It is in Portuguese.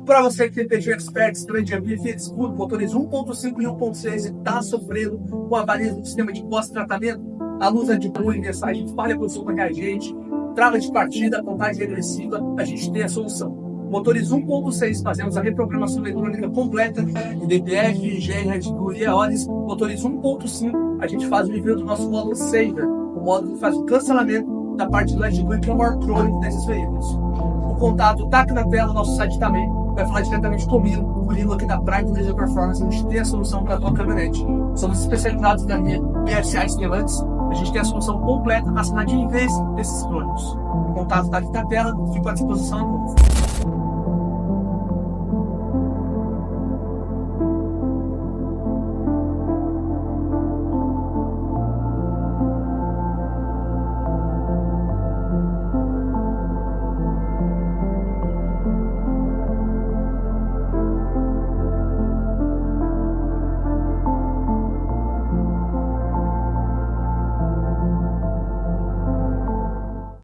Para você que tem Peugeot Expert, Citroen Jumpy, Fiat Scudo, motores 1.5 e 1.6 e está sofrendo com avarias do sistema de pós-tratamento, a LUZ ADBLUE, mensagem, falha consumo reagente, trava de partida, contagem regressiva, a gente tem a solução. Motores 1.6 fazemos a reprogramação eletrônica completa, DPF, GR, Red Bull e EOLs. Motores 1.5 a gente faz o envio do nosso módulo Saver, o módulo que faz o cancelamento da parte do Red Bull, que é o maior crônico desses veículos. O contato está aqui na tela, nosso site também. Vai falar diretamente comigo, o Lino aqui da Partida Laser Performance. A gente tem a solução para a tua caminhonete. Somos especializados na linha PSA estimulantes. A gente tem a solução completa, assinada em vez desses crônicos. O contato está aqui na tela, fico à disposição.